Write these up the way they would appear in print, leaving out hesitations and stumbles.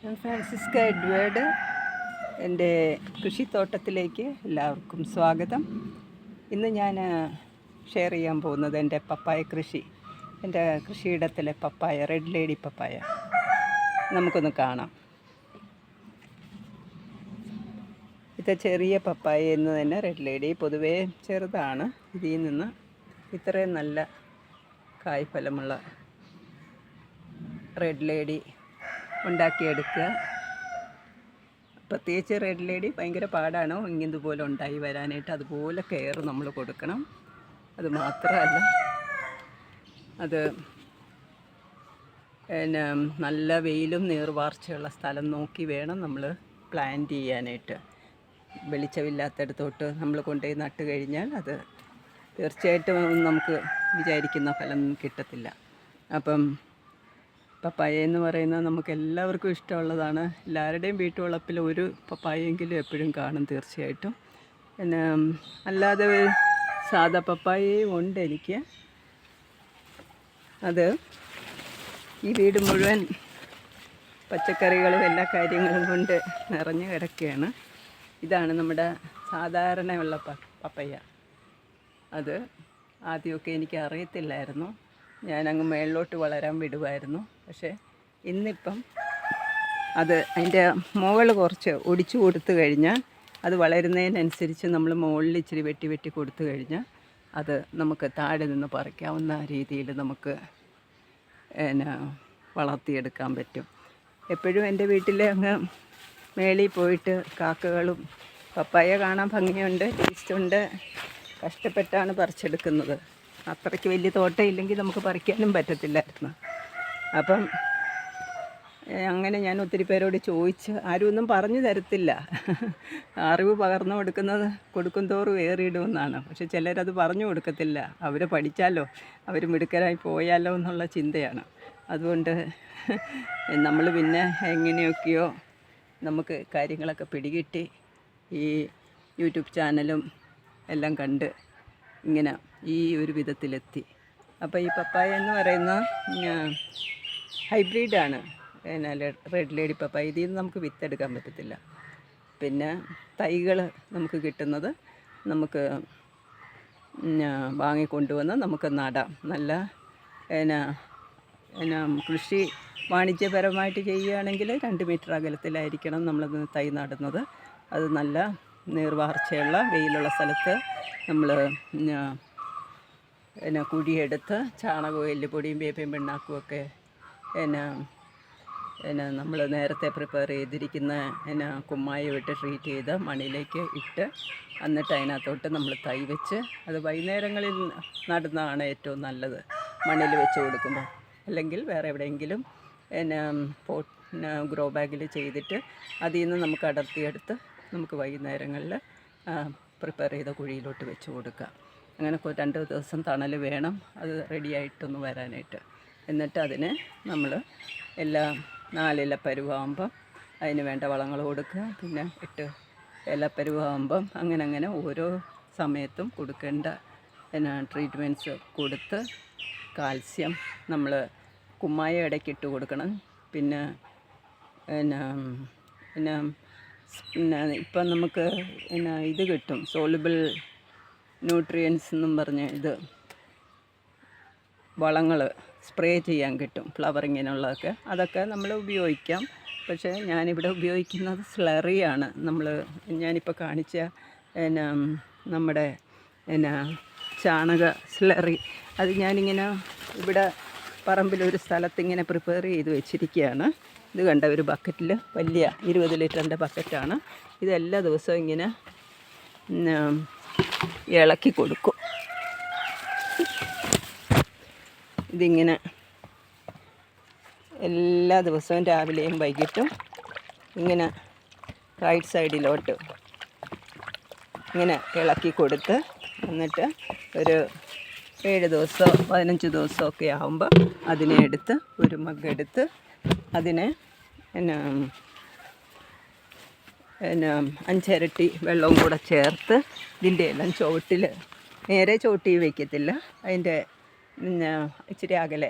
ഞാൻ Francesca Edward. എൻ്റെ കൃഷിത്തോട്ടത്തിലേക്ക് എല്ലാവർക്കും സ്വാഗതം. ഇന്ന് ഞാൻ ഷെയർ ചെയ്യാൻ പോകുന്നത് എൻ്റെ പപ്പായ കൃഷി. എൻ്റെ കൃഷിയിടത്തിലെ പപ്പായ, റെഡ് ലേഡി പപ്പായ നമുക്കൊന്ന് കാണാം. ഇത് ചെറിയ പപ്പായ എന്ന് തന്നെ റെഡ് ലേഡി പൊതുവേ ചെറുതാണ്. ഇതിൽ നിന്ന് ഇത്രയും നല്ല കായ്ഫലമുള്ള റെഡ് ലേഡി ഉണ്ടാക്കിയെടുക്കുക. പ്രത്യേകിച്ച് റെഡ് ലേഡി ഭയങ്കര പാടാണ് ഇതുപോലെ ഉണ്ടായി വരാനായിട്ട്. അതുപോലെ കെയർ നമ്മൾ കൊടുക്കണം. അത് മാത്രമല്ല, അത് പിന്നെ നല്ല വെയിലും നീർവാർച്ചയുള്ള സ്ഥലം നോക്കി വേണം നമ്മൾ പ്ലാന്റ് ചെയ്യാനായിട്ട്. വെളിച്ചമില്ലാത്തടത്തോട്ട് നമ്മൾ കൊണ്ടുപോയി നട്ട് കഴിഞ്ഞാൽ അത് തീർച്ചയായിട്ടും നമുക്ക് വിചാരിക്കുന്ന ഫലം കിട്ടത്തില്ല. അപ്പം പപ്പായ എന്ന് പറയുന്നത് നമുക്ക് എല്ലാവർക്കും ഇഷ്ടമുള്ളതാണ്. എല്ലാവരുടെയും വീട്ടുവളപ്പിൽ ഒരു പപ്പായെങ്കിലും എപ്പോഴും കാണും തീർച്ചയായിട്ടും. പിന്നെ അല്ലാതെ സാധാ പപ്പായയും ഉണ്ട് എനിക്ക്. അത് ഈ വീട് മുഴുവൻ പച്ചക്കറികളും എല്ലാ കാര്യങ്ങളും കൊണ്ട് നിറഞ്ഞു കിടക്കുകയാണ്. ഇതാണ് നമ്മുടെ സാധാരണയുള്ള പപ്പയ്യ. അത് ആദ്യമൊക്കെ എനിക്ക് അറിയത്തില്ലായിരുന്നു. ഞാനങ്ങ് മേളിലോട്ട് വളരാൻ വിടുമായിരുന്നു. പക്ഷേ ഇന്നിപ്പം അത് അതിൻ്റെ മുകൾ കുറച്ച് ഒടിച്ചു കൊടുത്തു കഴിഞ്ഞാൽ, അത് വളരുന്നതിനനുസരിച്ച് നമ്മൾ മുകളിൽ ഇച്ചിരി വെട്ടി കൊടുത്തു കഴിഞ്ഞാൽ അത് നമുക്ക് താഴെ നിന്ന് പറിക്കാവുന്ന രീതിയിൽ നമുക്ക് പിന്നെ വളർത്തിയെടുക്കാൻ പറ്റും. എപ്പോഴും എൻ്റെ വീട്ടിൽ അങ്ങ് മേളിൽ പോയിട്ട് കാക്കകളും, പപ്പായ കാണാൻ ഭംഗിയുണ്ട്, ടേസ്റ്റുണ്ട്, കഷ്ടപ്പെട്ടാണ് പറിച്ചെടുക്കുന്നത്. അത്രയ്ക്ക് വലിയ തോട്ടമില്ലെങ്കിൽ നമുക്ക് പറിക്കാനും പറ്റത്തില്ലായിരുന്നു. അപ്പം അങ്ങനെ ഞാൻ ഒത്തിരി പേരോട് ചോദിച്ച്, ആരും ഒന്നും പറഞ്ഞു തരത്തില്ല. അറിവ് പകർന്നു കൊടുക്കും തോറും ഏറിയിടുമെന്നാണ്. പക്ഷെ ചിലരത് പറഞ്ഞു കൊടുക്കത്തില്ല. അവർ പഠിച്ചാലോ, അവർ മിടുക്കരായി പോയാലോ എന്നുള്ള ചിന്തയാണ്. അതുകൊണ്ട് നമ്മൾ പിന്നെ എങ്ങനെയൊക്കെയോ നമുക്ക് കാര്യങ്ങളൊക്കെ പിടികിട്ടി ഈ യൂട്യൂബ് ചാനലും എല്ലാം കണ്ട് ഇങ്ങനെ ഈ ഒരു വിധത്തിലെത്തി. അപ്പോൾ ഈ പപ്പായ എന്ന് പറയുന്ന ഹൈബ്രിഡാണ്. പിന്നെ റെഡ് ലേഡി പപ്പായ. ഇതിൽ നിന്ന് നമുക്ക് വിത്തെടുക്കാൻ പറ്റത്തില്ല. പിന്നെ തൈകൾ നമുക്ക് കിട്ടുന്നത് നമുക്ക് വാങ്ങിക്കൊണ്ടുവന്ന് നമുക്ക് നടാം. നല്ല പിന്നെ കൃഷി വാണിജ്യപരമായിട്ട് ചെയ്യുകയാണെങ്കിൽ 2 മീറ്റർ അകലത്തിലായിരിക്കണം നമ്മളത് തൈ നടുന്നത്. അത് നല്ല നീർവാർച്ചയുള്ള വെയിലുള്ള സ്ഥലത്ത് നമ്മൾ പിന്നെ കുഴിയെടുത്ത് ചാണകവും എല്ലുപൊടിയും വേപ്പിൻ പിണ്ണാക്കും ഒക്കെ നമ്മൾ നേരത്തെ പ്രിപ്പയർ ചെയ്തിരിക്കുന്ന കുമ്മായം ഇട്ട് ട്രീറ്റ് ചെയ്ത് മണ്ണിലേക്ക് ഇട്ട്, എന്നിട്ട് അതിനകത്തോട്ട് നമ്മൾ തൈ വെച്ച്, അത് വൈകുന്നേരങ്ങളിൽ നടുന്നതാണ് ഏറ്റവും നല്ലത് മണ്ണിൽ വെച്ച് കൊടുക്കുമ്പോൾ. അല്ലെങ്കിൽ വേറെ എവിടെയെങ്കിലും ഗ്രോ ബാഗിൽ ചെയ്തിട്ട് അതിൽ നിന്ന് നമുക്ക് അടർത്തിയെടുത്ത് നമുക്ക് വൈകുന്നേരങ്ങളിൽ പ്രിപ്പയർ ചെയ്ത കുഴിയിലോട്ട് വെച്ച് കൊടുക്കാം. അങ്ങനെ 2 ദിവസം തണൽ വേണം അത് റെഡിയായിട്ടൊന്ന് വരാനായിട്ട്. എന്നിട്ട് അതിന് നമ്മൾ എല്ലാം 4 ഇല പരുവാകുമ്പം അതിന് വേണ്ട വളങ്ങൾ കൊടുക്കുക. പിന്നെ 8 ഇല പരുവാകുമ്പം അങ്ങനെ ഓരോ സമയത്തും കൊടുക്കേണ്ട ട്രീറ്റ്മെൻറ്റ്സ് കൊടുത്ത്, കാൽസ്യം നമ്മൾ കുമ്മായ ഇടയ്ക്കിട്ട് കൊടുക്കണം. പിന്നെ ഇപ്പം നമുക്ക് ഇത് കിട്ടും, സോലുബിൾ ന്യൂട്രിയൻസ് എന്നും പറഞ്ഞ് ഇത് വളങ്ങൾ സ്പ്രേ ചെയ്യാൻ കിട്ടും, ഫ്ലവറിങ്ങിനുള്ളതൊക്കെ. അതൊക്കെ നമ്മൾ ഉപയോഗിക്കാം. പക്ഷേ ഞാനിവിടെ ഉപയോഗിക്കുന്നത് സ്ലറിയാണ്. ഞാനിപ്പോൾ കാണിച്ച നമ്മുടെ ചാണക സ്ലറി, അത് ഞാനിങ്ങനെ ഇവിടെ പറമ്പിലൊരു സ്ഥലത്തിങ്ങനെ പ്രിപ്പയർ ചെയ്ത് വെച്ചിരിക്കുകയാണ്. ഇത് കണ്ട ഒരു ബക്കറ്റിൽ, വലിയ 20 ലിറ്ററിൻ്റെ ബക്കറ്റാണ്. ഇതെല്ലാ ദിവസവും ഇങ്ങനെ ഇളക്കി കൊടുക്കും. ഇതിങ്ങനെ എല്ലാ ദിവസവും രാവിലെയും വൈകിട്ടും ഇങ്ങനെ റൈറ്റ് സൈഡിലോട്ട് ഇങ്ങനെ ഇളക്കി കൊടുത്ത്, എന്നിട്ട് ഒരു 7 ദിവസമോ 15 ദിവസമൊക്കെ ആകുമ്പോൾ അതിനെ എടുത്ത് ഒരു മഗ്ഗെടുത്ത് അതിനെ 5 ഇരട്ടി വെള്ളവും കൂടെ ചേർത്ത് ഇതിൻ്റെ എല്ലാം ചുവട്ടിൽ, നേരെ ചുവട്ടിൽ വയ്ക്കത്തില്ല, അതിൻ്റെ ഇച്ചിരി അകലെ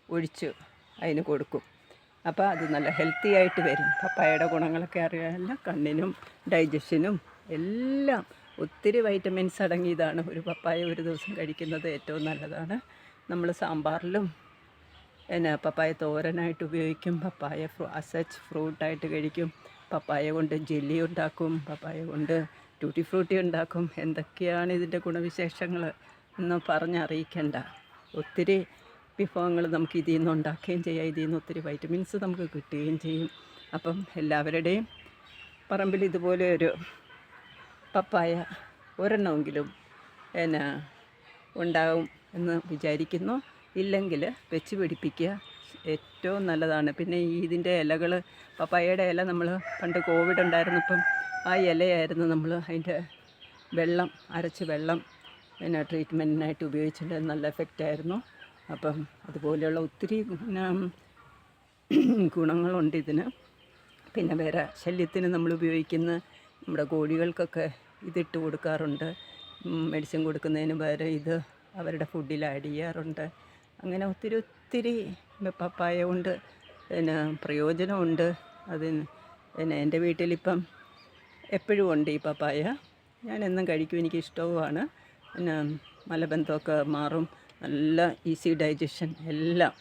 ഒഴിച്ച് അതിന് കൊടുക്കും. അപ്പോൾ അത് നല്ല ഹെൽത്തി ആയിട്ട് വരും. പപ്പായയുടെ ഗുണങ്ങളൊക്കെ അറിയാമല്ലോ, കണ്ണിനും ഡൈജഷനും എല്ലാം ഒത്തിരി വൈറ്റമിൻസ് അടങ്ങിയതാണ്. ഒരു പപ്പായ ഒരു ദിവസം കഴിക്കുന്നത് ഏറ്റവും നല്ലതാണ്. നമ്മൾ സാമ്പാറിലും പപ്പായ തോരനായിട്ട് ഉപയോഗിക്കും, പപ്പായ അസച്ച് ഫ്രൂട്ടായിട്ട് കഴിക്കും, പപ്പായ കൊണ്ട് ജെല്ലി ഉണ്ടാക്കും, പപ്പായ കൊണ്ട് ട്യൂട്ടി ഫ്രൂട്ടി ഉണ്ടാക്കും. എന്തൊക്കെയാണ് ഇതിൻ്റെ ഗുണവിശേഷങ്ങൾ എന്ന് പറഞ്ഞറിയിക്കേണ്ട. ഒത്തിരി വിഭവങ്ങൾ നമുക്ക് ഇതിൽ നിന്ന് ഉണ്ടാക്കുകയും ചെയ്യാം. ഇതിൽ നിന്ന് ഒത്തിരി വൈറ്റമിൻസ് നമുക്ക് കിട്ടുകയും ചെയ്യും. അപ്പം എല്ലാവരുടെയും പറമ്പിൽ ഇതുപോലെ ഒരു പപ്പായ ഒരെണ്ണമെങ്കിലും ഉണ്ടാവും എന്ന് വിചാരിക്കുന്നു. ഇല്ലെങ്കിൽ വെച്ച് പിടിപ്പിക്കുക, ഏറ്റവും നല്ലതാണ്. പിന്നെ ഇതിൻ്റെ ഇലകൾ, പപ്പായയുടെ ഇല നമ്മൾ പണ്ട് കോവിഡ് ഉണ്ടായിരുന്നപ്പം ആ ഇലയായിരുന്നു നമ്മൾ അതിൻ്റെ വെള്ളം അരച്ച് വെള്ളം ട്രീറ്റ്മെൻറ്റിനായിട്ട് ഉപയോഗിച്ചിട്ട് നല്ല എഫക്റ്റായിരുന്നു. അപ്പം അതുപോലെയുള്ള ഒത്തിരി ഗുണങ്ങളുണ്ട് ഇതിന്. പിന്നെ വേറെ ശല്യത്തിന് നമ്മൾ ഉപയോഗിക്കുന്ന നമ്മുടെ കോഴികൾക്കൊക്കെ ഇതിട്ട് കൊടുക്കാറുണ്ട്. മെഡിസിൻ കൊടുക്കുന്നതിന് പകരം ഇത് അവരുടെ ഫുഡിൽ ആഡ് ചെയ്യാറുണ്ട്. അങ്ങനെ ഒത്തിരി പപ്പായ കൊണ്ട് പ്രയോജനമുണ്ട്. അതിന് എൻ്റെ വീട്ടിലിപ്പം എപ്പോഴും ഉണ്ട് ഈ പപ്പായ. ഞാൻ എന്നും കഴിക്കും, എനിക്ക് ഇഷ്ടവുമാണ്. മലബന്ധമൊക്കെ മാറും, നല്ല ഈസി ഡൈജഷൻ എല്ലാം.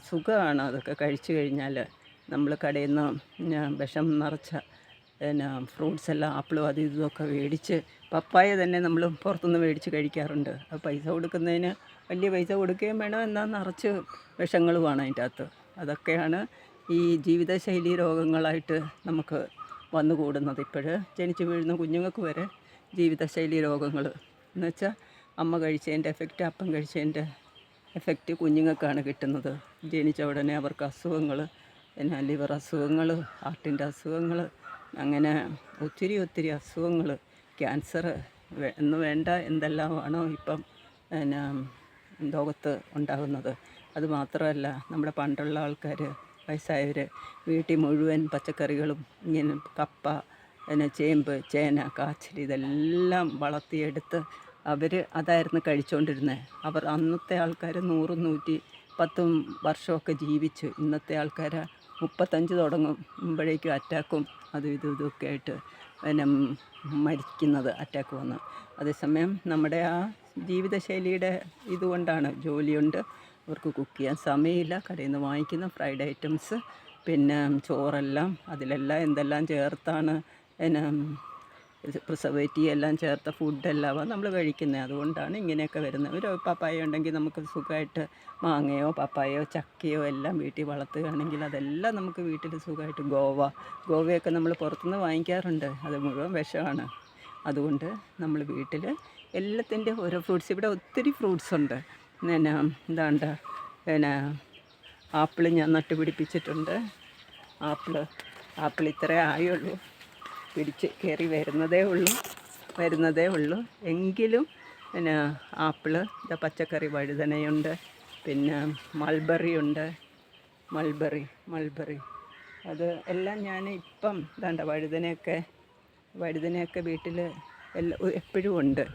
സുഖമാണ് അതൊക്കെ കഴിച്ചു കഴിഞ്ഞാൽ. നമ്മൾ കടയിൽ നിന്ന് വിഷം നിറച്ച ഫ്രൂട്ട്സ് എല്ലാം, ആപ്പിളും അതും ഇതുമൊക്കെ മേടിച്ച്, പപ്പായ തന്നെ നമ്മൾ പുറത്തുനിന്ന് മേടിച്ച് കഴിക്കാറുണ്ട്. അത് പൈസ കൊടുക്കുന്നതിന് വലിയ പൈസ കൊടുക്കുകയും വേണം, എന്നാൽ നിറച്ച് വിഷങ്ങളുമാണ് അതിൻ്റെ അകത്ത്. അതൊക്കെയാണ് ഈ ജീവിതശൈലി രോഗങ്ങളായിട്ട് നമുക്ക് വന്നുകൂടുന്നത്. ജനിച്ച് വീഴുന്ന കുഞ്ഞുങ്ങൾക്ക് വരെ ജീവിതശൈലി രോഗങ്ങൾ എന്ന് വെച്ചാൽ അമ്മ കഴിച്ചതിൻ്റെ എഫക്റ്റ്, അപ്പം കഴിച്ചതിൻ്റെ എഫക്റ്റ് കുഞ്ഞുങ്ങൾക്കാണ് കിട്ടുന്നത്. ജനിച്ച ഉടനെ അവർക്ക് അസുഖങ്ങൾ, ലിവർ അസുഖങ്ങൾ, ഹാർട്ടിൻ്റെ അസുഖങ്ങൾ, അങ്ങനെ ഒത്തിരി അസുഖങ്ങൾ, ക്യാൻസർ എന്ന് വേണ്ട എന്തെല്ലാമാണോ ഇപ്പം ലോകത്ത് ഉണ്ടാകുന്നത്. അതുമാത്രമല്ല, നമ്മുടെ പണ്ടുള്ള ആൾക്കാർ, വയസ്സായവർ വീട്ടിൽ മുഴുവൻ പച്ചക്കറികളും ഇങ്ങനെ കപ്പ, ചേമ്പ്, ചേന, കാച്ചിൽ ഇതെല്ലാം വളർത്തിയെടുത്ത് അവർ അതായിരുന്നു കഴിച്ചുകൊണ്ടിരുന്നത്. അവർ അന്നത്തെ ആൾക്കാർ 100-110 വർഷമൊക്കെ ജീവിച്ചു. ഇന്നത്തെ ആൾക്കാർ 35 തുടങ്ങുമ്പോഴേക്കും അറ്റാക്കും അതും ഇതൊക്കെ ആയിട്ട് മരിക്കുന്നത്, അറ്റാക്ക് വന്ന്. അതേസമയം നമ്മുടെ ആ ജീവിതശൈലിയുടെ ഇതുകൊണ്ടാണ്, ജോലിയുണ്ട്, അവർക്ക് കുക്ക് ചെയ്യാൻ സമയമില്ല, കടയിൽ നിന്ന് വാങ്ങിക്കുന്ന ഫ്രൈഡ് ഐറ്റംസ്, പിന്നെ ചോറെല്ലാം അതിലെല്ലാം എന്തെല്ലാം ചേർത്താണ് പ്രിസർവേറ്റീവ് എല്ലാം ചേർത്ത ഫുഡെല്ലാം നമ്മൾ കഴിക്കുന്നത്. അതുകൊണ്ടാണ് ഇങ്ങനെയൊക്കെ വരുന്നത്. ഒരു പപ്പായ ഉണ്ടെങ്കിൽ നമുക്ക് സുഖമായിട്ട് മാങ്ങയോ പപ്പായയോ ചക്കയോ എല്ലാം വീട്ടിൽ വളർത്തുകയാണെങ്കിൽ അതെല്ലാം നമുക്ക് വീട്ടിൽ സുഖമായിട്ട്. ഗോവയൊക്കെ നമ്മൾ പുറത്തുനിന്ന് വാങ്ങിക്കാറുണ്ട്, അത് മുഴുവൻ വിഷമാണ്. അതുകൊണ്ട് നമ്മൾ വീട്ടിൽ എല്ലാത്തിൻ്റെ ഓരോ ഫ്രൂട്ട്സ്, ഇവിടെ ഒത്തിരി ഫ്രൂട്ട്സ് ഉണ്ട്. എന്താണ്ട് ആപ്പിൾ ഞാൻ നട്ടുപിടിപ്പിച്ചിട്ടുണ്ട്. ആപ്പിൾ ഇത്രേ ആയുള്ളൂ, പിടിച്ച് കയറി വരുന്നതേ ഉള്ളൂ. എങ്കിലും ആപ്പിള്, പച്ചക്കറി വഴുതനയുണ്ട്, പിന്നെ മൾബറി ഉണ്ട്. മൾബറി അത് എല്ലാം ഞാൻ ഇപ്പം വഴുതനയൊക്കെ വീട്ടിൽ എപ്പോഴും ഉണ്ട്.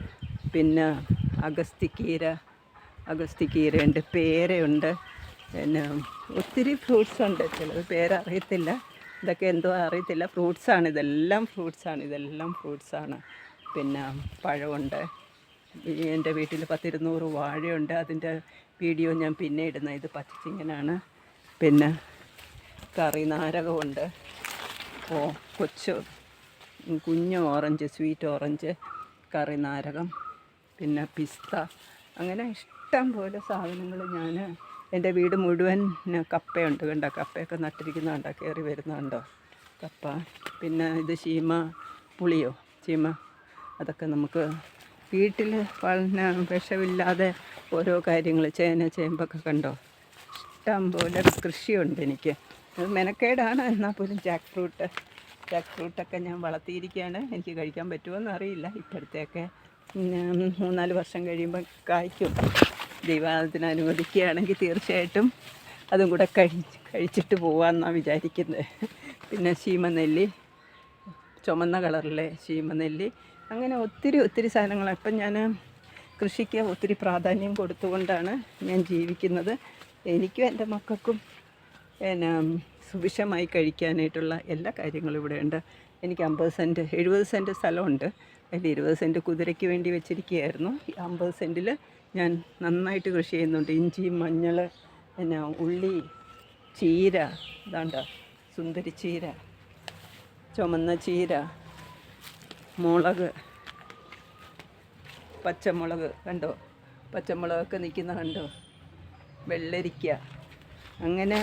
പിന്നെ അഗസ്തിക്കീരയുണ്ട്, പേരയുണ്ട്, പിന്നെ ഒത്തിരി ഫ്രൂട്ട്സ് ഉണ്ട്. ചിലത് പേരറിയത്തില്ല, ഇതൊക്കെ എന്തോ അറിയത്തില്ല. ഇതെല്ലാം ഫ്രൂട്ട്സാണ്. പിന്നെ പഴമുണ്ട്. എൻ്റെ വീട്ടിൽ 10-200 വാഴയുണ്ട്. അതിൻ്റെ വീഡിയോ ഞാൻ പിന്നെ ഇടുന്നത്. ഇത് പച്ചച്ചിങ്ങനാണ്. പിന്നെ കറി നാരകമുണ്ട്, കുഞ്ഞ് ഓറഞ്ച്, സ്വീറ്റ് ഓറഞ്ച്, കറി നാരകം, പിന്നെ പിസ്ത, അങ്ങനെ ഇഷ്ടം പോലെ സാധനങ്ങൾ ഞാൻ എൻ്റെ വീട് മുഴുവൻ. കപ്പയുണ്ട്, കണ്ടോ, കപ്പയൊക്കെ നട്ടിരിക്കുന്നുണ്ടോ, കയറി വരുന്നുണ്ടോ കപ്പ. പിന്നെ ഇത് ചീമ, അതൊക്കെ നമുക്ക് വീട്ടിൽ വളരെ വിഷമില്ലാതെ ഓരോ കാര്യങ്ങൾ, ചേന ചേമ്പൊക്കെ കണ്ടോ, ഇഷ്ടം പോലെ കൃഷിയുണ്ട് എനിക്ക്. അത് മെനക്കേടാണ്, എന്നാൽ പോലും ജാക്ക് ഫ്രൂട്ടൊക്കെ ഞാൻ വളർത്തിയിരിക്കുകയാണ്. എനിക്ക് കഴിക്കാൻ പറ്റുമോയെന്ന് അറിയില്ല. ഇപ്പോഴത്തെയൊക്കെ 3-4 വർഷം കഴിയുമ്പോൾ കായ്ക്കും. ദൈവത്തിന് അനുവദിക്കുകയാണെങ്കിൽ തീർച്ചയായിട്ടും അതും കൂടെ കഴിച്ചിട്ട് പോകാമെന്നാണ് വിചാരിക്കുന്നത്. പിന്നെ ശീമനെല്ലി, ചുമന്ന കളറിലെ ശീമനെല്ലി, അങ്ങനെ ഒത്തിരി സാധനങ്ങൾ. ഇപ്പം ഞാൻ കൃഷിക്ക് ഒത്തിരി പ്രാധാന്യം കൊടുത്തുകൊണ്ടാണ് ഞാൻ ജീവിക്കുന്നത്. എനിക്കും എൻ്റെ മക്കൾക്കും പിന്നെ സുഭിക്ഷമായി കഴിക്കാനായിട്ടുള്ള എല്ലാ കാര്യങ്ങളും ഇവിടെയുണ്ട്. എനിക്ക് 50 സെൻറ്റ് 70 സെൻറ്റ് സ്ഥലമുണ്ട്. അതിൽ 20 സെൻറ്റ് കുതിരയ്ക്ക് വേണ്ടി വെച്ചിരിക്കുകയായിരുന്നു. ഈ 50 സെൻറ്റിൽ ഞാൻ നന്നായിട്ട് കൃഷി ചെയ്യുന്നുണ്ട്. ഇഞ്ചി, മഞ്ഞൾ, പിന്നെ ഉള്ളി, ചീര, ഇതാണ്ട സുന്ദരി ചീര, ചുമന്ന ചീര, മുളക്, പച്ചമുളക് കണ്ടോ, പച്ചമുളകൊക്കെ നിൽക്കുന്ന കണ്ടോ, വെള്ളരിക്ക, അങ്ങനെ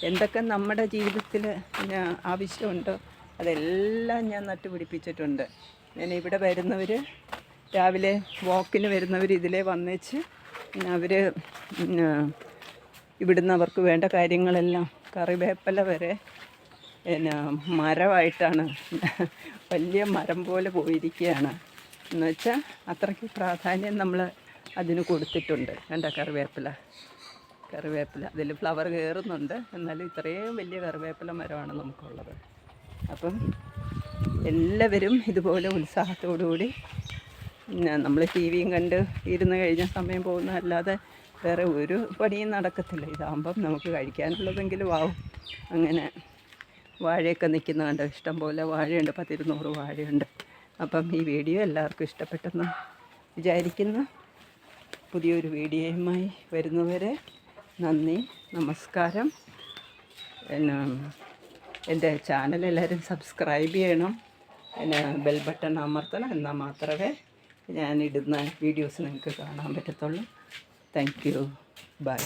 എന്തൊക്കെ നമ്മുടെ ജീവിതത്തിൽ പിന്നെ ആവശ്യമുണ്ടോ അതെല്ലാം ഞാൻ നട്ടുപിടിപ്പിച്ചിട്ടുണ്ട്. ഞാൻ ഇവിടെ വരുന്നവർ രാവിലെ വാക്കിന് വരുന്നവർ ഇതിലേ വന്നേച്ച് പിന്നെ അവർ ഇവിടുന്ന് അവർക്ക് വേണ്ട കാര്യങ്ങളെല്ലാം കറിവേപ്പില വരെ പിന്നെ മരമായിട്ടാണ് വലിയ മരം പോലെ പോയിരിക്കുകയാണ്. എന്നുവെച്ചാൽ അത്രയ്ക്ക് പ്രാധാന്യം നമ്മൾ അതിന് കൊടുത്തിട്ടുണ്ട്. കണ്ട കറിവേപ്പില അതിൽ ഫ്ലവർ കയറുന്നുണ്ട്, എന്നാലും ഇത്രയും വലിയ കറിവേപ്പില മരമാണ് നമുക്കുള്ളത്. അപ്പം എല്ലാവരും ഇതുപോലെ ഉത്സാഹത്തോടുകൂടി നമ്മൾ ടി വിയും കണ്ട് ഇരുന്ന് കഴിഞ്ഞ സമയം പോകുന്നതല്ലാതെ വേറെ ഒരു പണിയും നടക്കത്തില്ല. ഇതാകുമ്പം നമുക്ക് കഴിക്കാനുള്ളതെങ്കിലും ആവും. അങ്ങനെ വാഴയൊക്കെ നിൽക്കുന്ന കണ്ടോ, ഇഷ്ടം പോലെ വാഴയുണ്ട്, 100-200 വാഴയുണ്ട്. അപ്പം ഈ വീഡിയോ എല്ലാവർക്കും ഇഷ്ടപ്പെട്ടെന്ന് വിചാരിക്കുന്നു. പുതിയൊരു വീഡിയോയുമായി വരുന്നവരെ നന്ദി, നമസ്കാരം. പിന്നെ എൻ്റെ ചാനൽ എല്ലാവരും സബ്സ്ക്രൈബ് ചെയ്യണം, പിന്നെ ബെൽ ബട്ടൺ അമർത്തണം. എന്നാൽ മാത്രമേ ഞാനിടുന്ന വീഡിയോസ് നിങ്ങൾക്ക് കാണാൻ പറ്റത്തുള്ളൂ. Thank you, by.